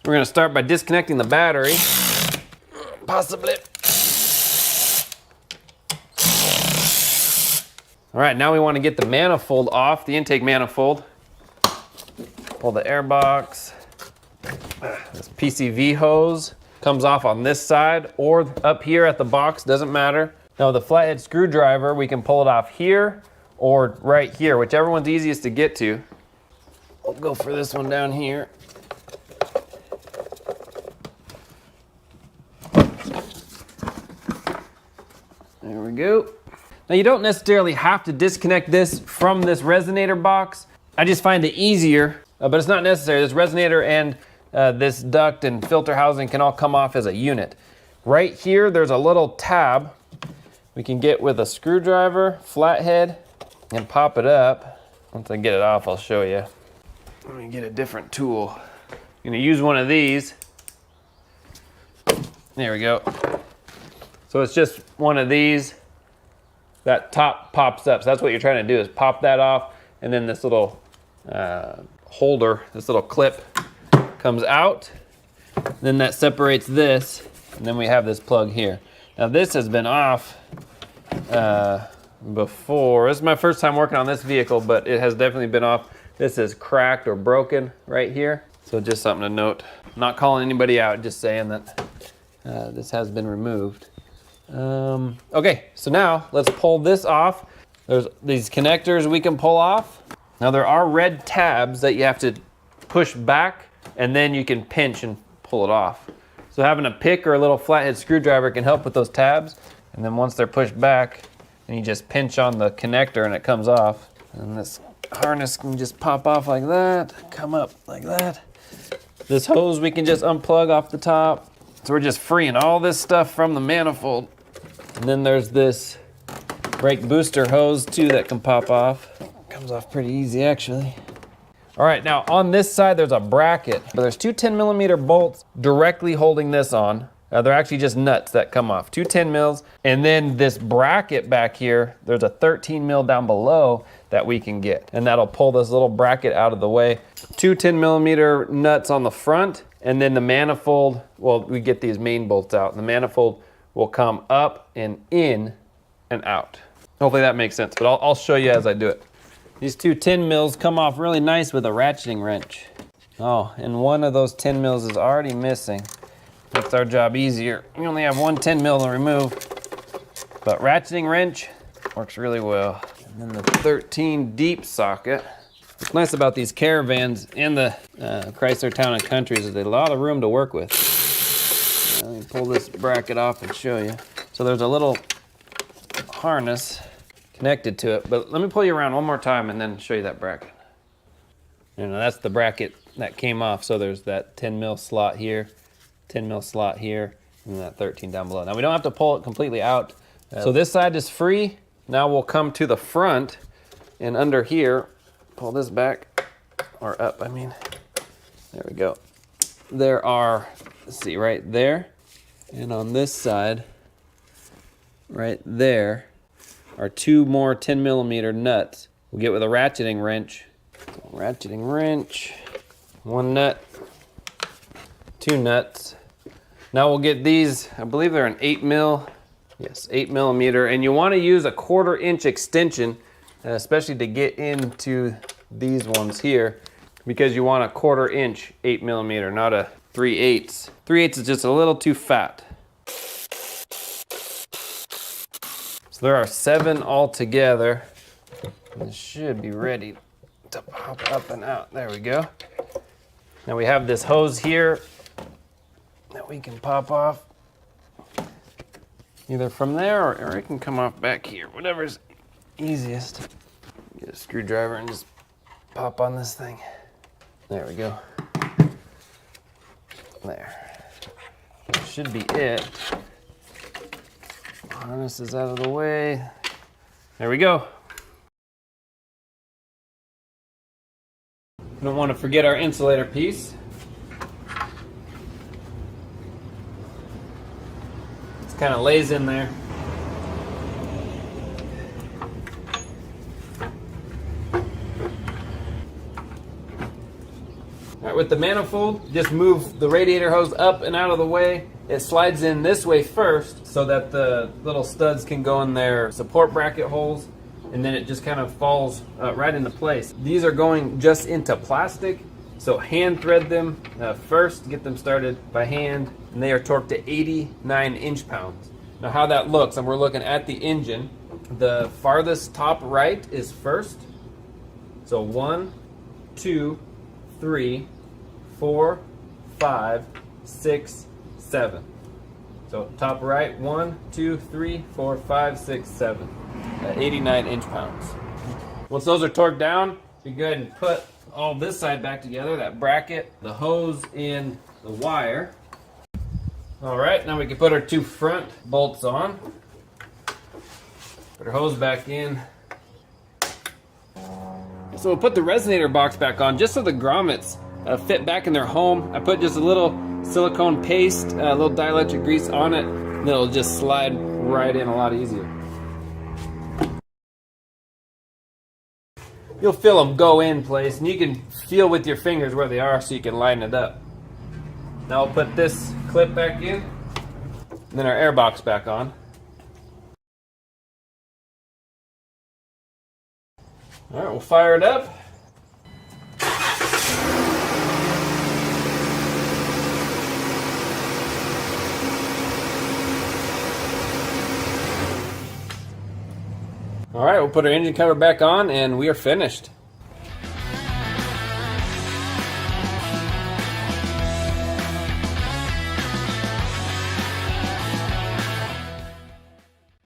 We're gonna start by disconnecting the battery. Possibly. All right, now we want to get the manifold off, the intake manifold. Pull the airbox. This PCV hose comes off on this side or up here at the box, doesn't matter. Now the flathead screwdriver, we can pull it off here or right here, whichever one's easiest to get to. We'll go for this one down here. There we go. Now you don't necessarily have to disconnect this from this resonator box. I just find it easier, but it's not necessary. This resonator and this duct and filter housing can all come off as a unit. Right here, there's a little tab we can get with a screwdriver, flathead, and pop it up. Once I get it off, I'll show you. Let me get a different tool. I'm gonna use one of these. There we go. So it's just one of these. That top pops up. So that's what you're trying to do, is pop that off, and then this little holder, this little clip comes out. Then that separates this, and then we have this plug here. Now this has been off before. This is my first time working on this vehicle, but it has definitely been off. This is cracked or broken right here. So just something to note. I'm not calling anybody out, just saying that this has been removed. Okay, so now let's pull this off. There's these connectors we can pull off. Now there are red tabs that you have to push back, and then you can pinch and pull it off. So having a pick or a little flathead screwdriver can help with those tabs. And then once they're pushed back, then you just pinch on the connector and it comes off. And this harness can just pop off like that, come up like that. This hose we can just unplug off the top. So we're just freeing all this stuff from the manifold. And then there's this brake booster hose too that can pop off. Comes off pretty easy actually. All right, now on this side there's a bracket, but there's two 10mm bolts directly holding this on. They're actually just nuts that come off, two 10 mils. And then this bracket back here, there's a 13 mil down below that we can get. And that'll pull this little bracket out of the way. Two 10mm nuts on the front, and then the manifold, well, we get these main bolts out, and the manifold will come up and in and out. Hopefully that makes sense, but I'll show you as I do it. These two 10 mils come off really nice with a ratcheting wrench. Oh, and one of those 10 mils is already missing. Makes our job easier. We only have one 10 mil to remove, but ratcheting wrench works really well. And then the 13 deep socket. What's nice about these Caravans and the Chrysler Town & Countries is there's a lot of room to work with. Let me pull this bracket off and show you. So there's a little harness connected to it, but let me pull you around one more time and then show you that bracket. You know, that's the bracket that came off. So there's that 10 mil slot here, 10 mil slot here, and that 13 down below. Now we don't have to pull it completely out. So this side is free. Now we'll come to the front, and under here, pull this back, or up, I mean. There we go. There are, let's see, right there, and on this side, right there, are two more 10mm nuts. We'll get with a ratcheting wrench. Ratcheting wrench, one nut, two nuts. Now we'll get these, I believe they're an 8 mil, yes, 8mm, and you want to use a 1/4 inch extension, especially to get into these ones here, because you want a 1/4 inch 8mm, not a 3/8. 3/8 is just a little too fat. So there are 7 altogether. This should be ready to pop up and out. There we go. Now we have this hose here that we can pop off either from there or it can come off back here, whatever's easiest. Get a screwdriver and just pop on this thing. There we go. There. That should be it. Harness is out of the way. There we go. We don't want to forget our insulator piece. It kind of lays in there. All right, right, with the manifold, just move the radiator hose up and out of the way. It slides in this way first so that the little studs can go in their support bracket holes, and then it just kind of falls right into place. These are going just into plastic, so hand thread them first, get them started by hand, and they are torqued to 89 inch-pounds. Now how that looks, and we're looking at the engine, the farthest top right is first. So 1, 2, 3, 4, 5, 6, 7. So top right, 1, 2, 3, 4, 5, 6, 7. 89 inch-pounds. Once those are torqued down, you go ahead and put all this side back together, that bracket, the hose, and the wire. All right, now we can put our 2 front bolts on. Put our hose back in. So we'll put the resonator box back on just so the grommets fit back in their home. I put just a little silicone paste, a little dielectric grease on it, and it'll just slide right in a lot easier. You'll feel them go in place, and you can feel with your fingers where they are so you can line it up. Now I'll put this clip back in, and then our airbox back on. All right, we'll fire it up. All right, we'll put our engine cover back on, and we are finished.